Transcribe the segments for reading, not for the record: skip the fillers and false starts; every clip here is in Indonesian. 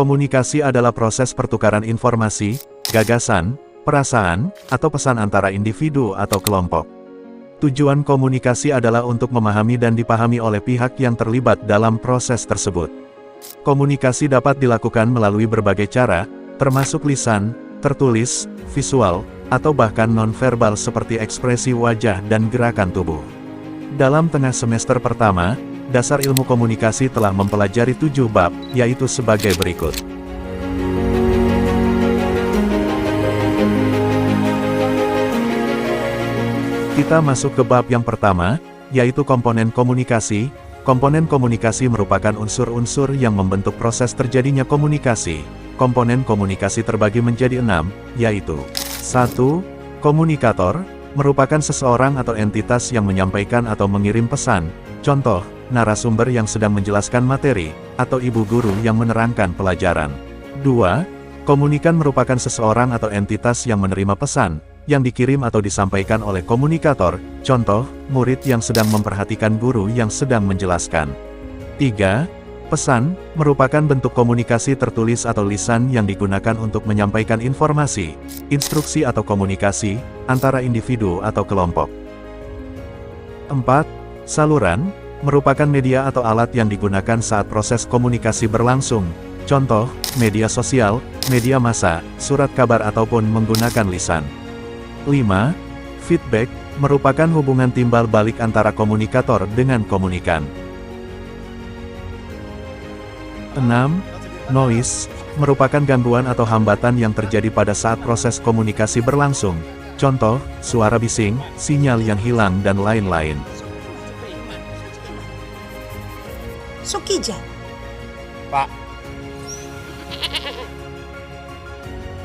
Komunikasi adalah proses pertukaran informasi, gagasan, perasaan, atau pesan antara individu atau kelompok. Tujuan komunikasi adalah untuk memahami dan dipahami oleh pihak yang terlibat dalam proses tersebut. Komunikasi dapat dilakukan melalui berbagai cara, termasuk lisan, tertulis, visual, atau bahkan nonverbal seperti ekspresi wajah dan gerakan tubuh. Dalam tengah semester pertama, Dasar Ilmu Komunikasi telah mempelajari 7 bab, yaitu sebagai berikut. Kita masuk ke bab yang pertama, yaitu komponen komunikasi. Komponen komunikasi merupakan unsur-unsur yang membentuk proses terjadinya komunikasi. Komponen komunikasi terbagi menjadi 6, yaitu 1. Komunikator, merupakan seseorang atau entitas yang menyampaikan atau mengirim pesan. Contoh, narasumber yang sedang menjelaskan materi, atau ibu guru yang menerangkan pelajaran. 2. Komunikan merupakan seseorang atau entitas yang menerima pesan, yang dikirim atau disampaikan oleh komunikator. Contoh, murid yang sedang memperhatikan guru yang sedang menjelaskan. 3. Pesan, merupakan bentuk komunikasi tertulis atau lisan yang digunakan untuk menyampaikan informasi, instruksi atau komunikasi, antara individu atau kelompok. 4. Saluran, merupakan media atau alat yang digunakan saat proses komunikasi berlangsung. Contoh, media sosial, media massa, surat kabar ataupun menggunakan lisan. 5. Feedback, merupakan hubungan timbal balik antara komunikator dengan komunikan. 6. Noise, merupakan gangguan atau hambatan yang terjadi pada saat proses komunikasi berlangsung. Contoh, suara bising, sinyal yang hilang dan lain-lain. Sukija. Pak.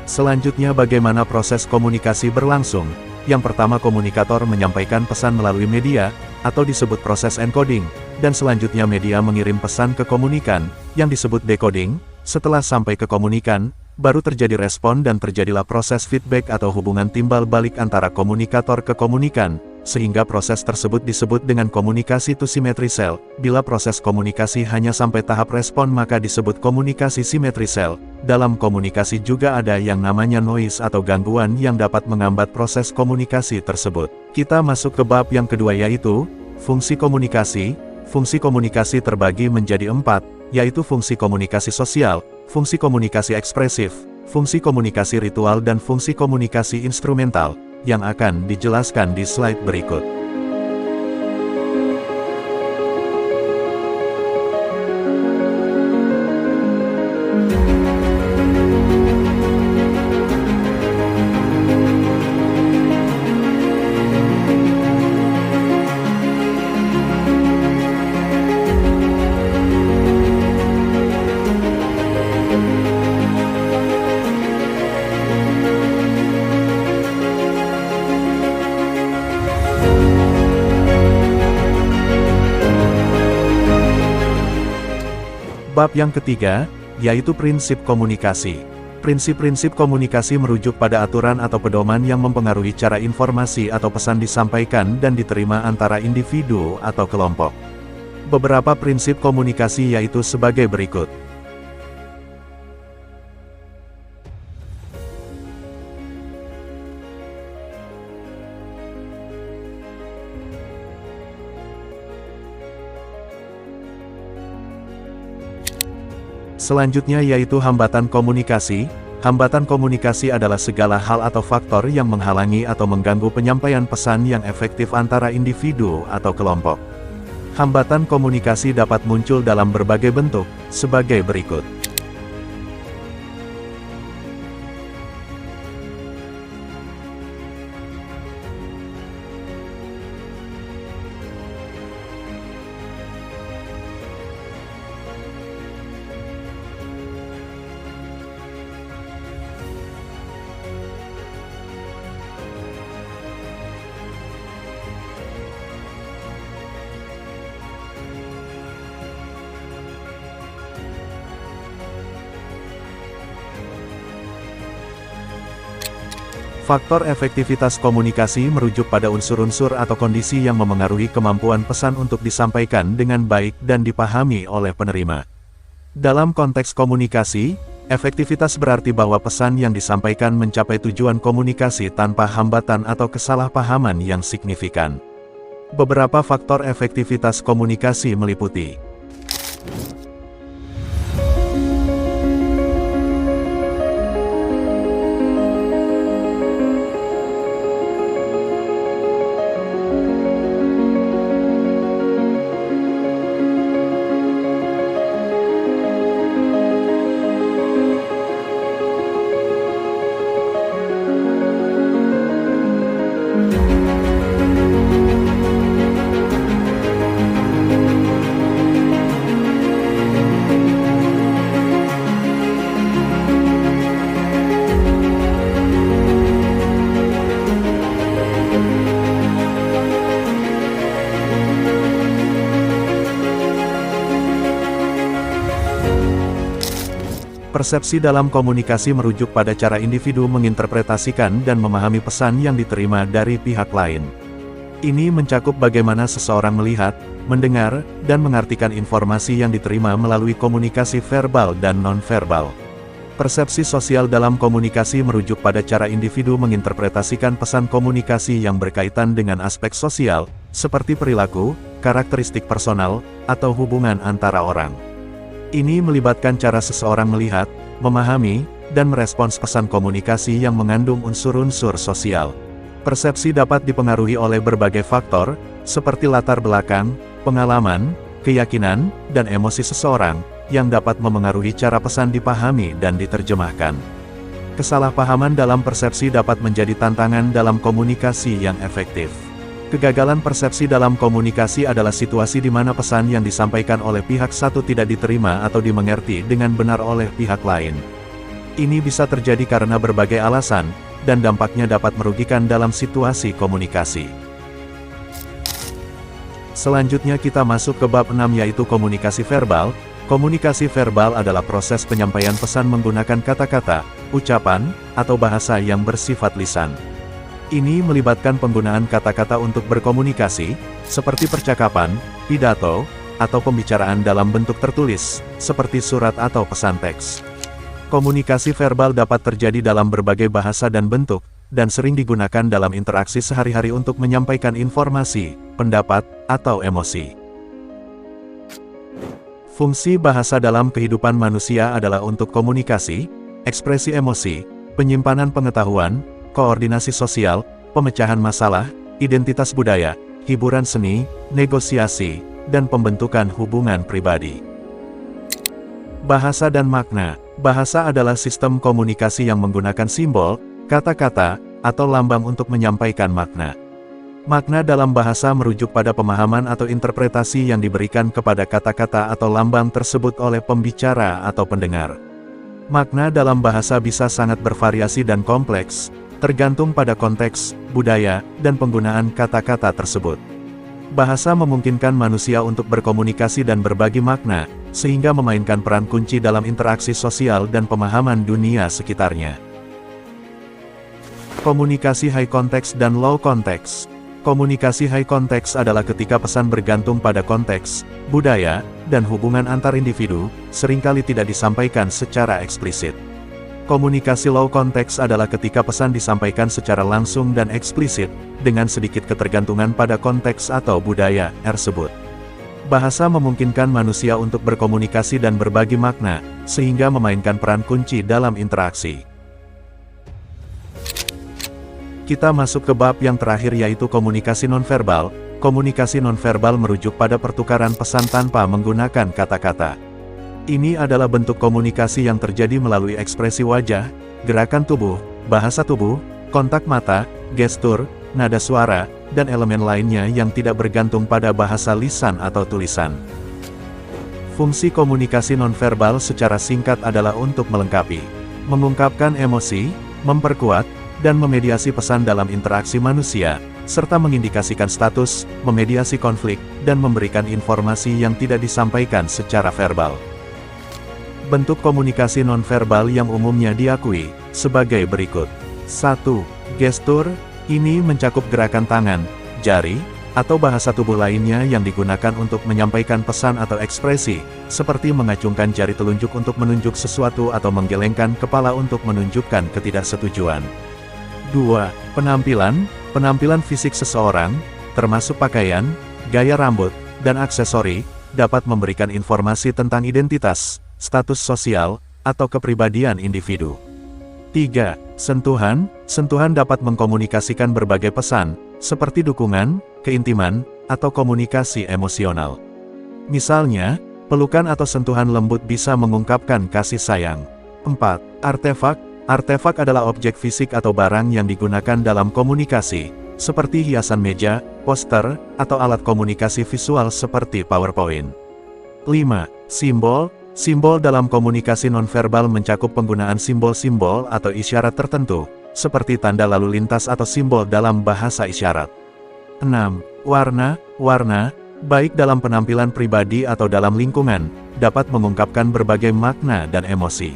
Selanjutnya bagaimana proses komunikasi berlangsung? Yang pertama, komunikator menyampaikan pesan melalui media, atau disebut proses encoding, dan selanjutnya media mengirim pesan ke komunikan, yang disebut decoding. Setelah sampai ke komunikan, baru terjadi respon dan terjadilah proses feedback atau hubungan timbal balik antara komunikator ke komunikan, sehingga proses tersebut disebut dengan komunikasi to symmetry cell. Bila proses komunikasi hanya sampai tahap respon maka disebut komunikasi symmetry cell. Dalam komunikasi juga ada yang namanya noise atau gangguan yang dapat menghambat proses komunikasi tersebut. Kita masuk ke bab yang kedua, yaitu fungsi komunikasi. Fungsi komunikasi terbagi menjadi 4, yaitu fungsi komunikasi sosial, fungsi komunikasi ekspresif, fungsi komunikasi ritual dan fungsi komunikasi instrumental, yang akan dijelaskan di slide berikut. Bab yang ketiga, yaitu prinsip komunikasi. Prinsip-prinsip komunikasi merujuk pada aturan atau pedoman yang mempengaruhi cara informasi atau pesan disampaikan dan diterima antara individu atau kelompok. Beberapa prinsip komunikasi yaitu sebagai berikut. Selanjutnya yaitu hambatan komunikasi. Hambatan komunikasi adalah segala hal atau faktor yang menghalangi atau mengganggu penyampaian pesan yang efektif antara individu atau kelompok. Hambatan komunikasi dapat muncul dalam berbagai bentuk, sebagai berikut. Faktor efektivitas komunikasi merujuk pada unsur-unsur atau kondisi yang memengaruhi kemampuan pesan untuk disampaikan dengan baik dan dipahami oleh penerima. Dalam konteks komunikasi, efektivitas berarti bahwa pesan yang disampaikan mencapai tujuan komunikasi tanpa hambatan atau kesalahpahaman yang signifikan. Beberapa faktor efektivitas komunikasi meliputi: persepsi dalam komunikasi merujuk pada cara individu menginterpretasikan dan memahami pesan yang diterima dari pihak lain. Ini mencakup bagaimana seseorang melihat, mendengar, dan mengartikan informasi yang diterima melalui komunikasi verbal dan nonverbal. Persepsi sosial dalam komunikasi merujuk pada cara individu menginterpretasikan pesan komunikasi yang berkaitan dengan aspek sosial, seperti perilaku, karakteristik personal, atau hubungan antara orang. Ini melibatkan cara seseorang melihat, memahami, dan merespons pesan komunikasi yang mengandung unsur-unsur sosial. Persepsi dapat dipengaruhi oleh berbagai faktor, seperti latar belakang, pengalaman, keyakinan, dan emosi seseorang, yang dapat memengaruhi cara pesan dipahami dan diterjemahkan. Kesalahpahaman dalam persepsi dapat menjadi tantangan dalam komunikasi yang efektif. Kegagalan persepsi dalam komunikasi adalah situasi di mana pesan yang disampaikan oleh pihak satu tidak diterima atau dimengerti dengan benar oleh pihak lain. Ini bisa terjadi karena berbagai alasan, dan dampaknya dapat merugikan dalam situasi komunikasi. Selanjutnya kita masuk ke bab 6 yaitu komunikasi verbal. Komunikasi verbal adalah proses penyampaian pesan menggunakan kata-kata, ucapan, atau bahasa yang bersifat lisan. Ini melibatkan penggunaan kata-kata untuk berkomunikasi, seperti percakapan, pidato, atau pembicaraan dalam bentuk tertulis, seperti surat atau pesan teks. Komunikasi verbal dapat terjadi dalam berbagai bahasa dan bentuk, dan sering digunakan dalam interaksi sehari-hari untuk menyampaikan informasi, pendapat, atau emosi. Fungsi bahasa dalam kehidupan manusia adalah untuk komunikasi, ekspresi emosi, penyimpanan pengetahuan, koordinasi sosial, pemecahan masalah, identitas budaya, hiburan seni, negosiasi, dan pembentukan hubungan pribadi. Bahasa dan makna. Bahasa adalah sistem komunikasi yang menggunakan simbol, kata-kata, atau lambang untuk menyampaikan makna. Makna dalam bahasa merujuk pada pemahaman atau interpretasi yang diberikan kepada kata-kata atau lambang tersebut oleh pembicara atau pendengar. Makna dalam bahasa bisa sangat bervariasi dan kompleks, tergantung pada konteks, budaya, dan penggunaan kata-kata tersebut. Bahasa memungkinkan manusia untuk berkomunikasi dan berbagi makna, sehingga memainkan peran kunci dalam interaksi sosial dan pemahaman dunia sekitarnya. Komunikasi high context dan low context. Komunikasi high context adalah ketika pesan bergantung pada konteks, budaya, dan hubungan antar individu, seringkali tidak disampaikan secara eksplisit. Komunikasi low context adalah ketika pesan disampaikan secara langsung dan eksplisit, dengan sedikit ketergantungan pada konteks atau budaya tersebut. Bahasa memungkinkan manusia untuk berkomunikasi dan berbagi makna, sehingga memainkan peran kunci dalam interaksi. Kita masuk ke bab yang terakhir yaitu komunikasi nonverbal. Komunikasi nonverbal merujuk pada pertukaran pesan tanpa menggunakan kata-kata. Ini adalah bentuk komunikasi yang terjadi melalui ekspresi wajah, gerakan tubuh, bahasa tubuh, kontak mata, gestur, nada suara, dan elemen lainnya yang tidak bergantung pada bahasa lisan atau tulisan. Fungsi komunikasi nonverbal secara singkat adalah untuk melengkapi, mengungkapkan emosi, memperkuat, dan memediasi pesan dalam interaksi manusia, serta mengindikasikan status, memediasi konflik, dan memberikan informasi yang tidak disampaikan secara verbal. Bentuk komunikasi nonverbal yang umumnya diakui sebagai berikut. 1. Gestur. Ini mencakup gerakan tangan, jari, atau bahasa tubuh lainnya yang digunakan untuk menyampaikan pesan atau ekspresi, seperti mengacungkan jari telunjuk untuk menunjuk sesuatu atau menggelengkan kepala untuk menunjukkan ketidaksetujuan. 2. Penampilan. Penampilan fisik seseorang, termasuk pakaian, gaya rambut, dan aksesori, dapat memberikan informasi tentang identitas, status sosial, atau kepribadian individu. 3. Sentuhan. Sentuhan dapat mengkomunikasikan berbagai pesan, seperti dukungan, keintiman, atau komunikasi emosional. Misalnya, pelukan atau sentuhan lembut bisa mengungkapkan kasih sayang. 4. Artefak. Artefak adalah objek fisik atau barang yang digunakan dalam komunikasi, seperti hiasan meja, poster, atau alat komunikasi visual seperti PowerPoint. 5. Simbol. Simbol dalam komunikasi nonverbal mencakup penggunaan simbol-simbol atau isyarat tertentu, seperti tanda lalu lintas atau simbol dalam bahasa isyarat. 6. Warna. Warna, baik dalam penampilan pribadi atau dalam lingkungan, dapat mengungkapkan berbagai makna dan emosi.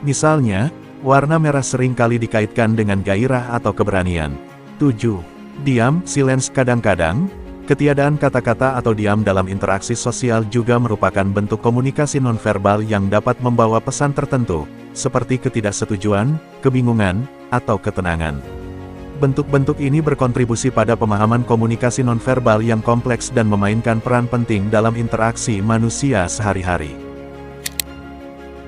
Misalnya, warna merah sering kali dikaitkan dengan gairah atau keberanian. 7. Diam, silence. Kadang-kadang, ketiadaan kata-kata atau diam dalam interaksi sosial juga merupakan bentuk komunikasi nonverbal yang dapat membawa pesan tertentu, seperti ketidaksetujuan, kebingungan, atau ketenangan. Bentuk-bentuk ini berkontribusi pada pemahaman komunikasi nonverbal yang kompleks dan memainkan peran penting dalam interaksi manusia sehari-hari.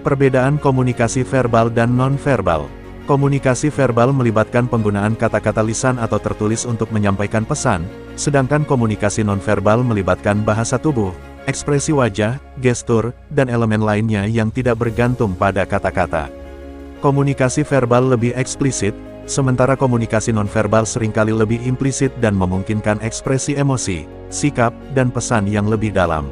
Perbedaan komunikasi verbal dan nonverbal. Komunikasi verbal melibatkan penggunaan kata-kata lisan atau tertulis untuk menyampaikan pesan, sedangkan komunikasi nonverbal melibatkan bahasa tubuh, ekspresi wajah, gestur, dan elemen lainnya yang tidak bergantung pada kata-kata. Komunikasi verbal lebih eksplisit, sementara komunikasi nonverbal seringkali lebih implisit dan memungkinkan ekspresi emosi, sikap, dan pesan yang lebih dalam.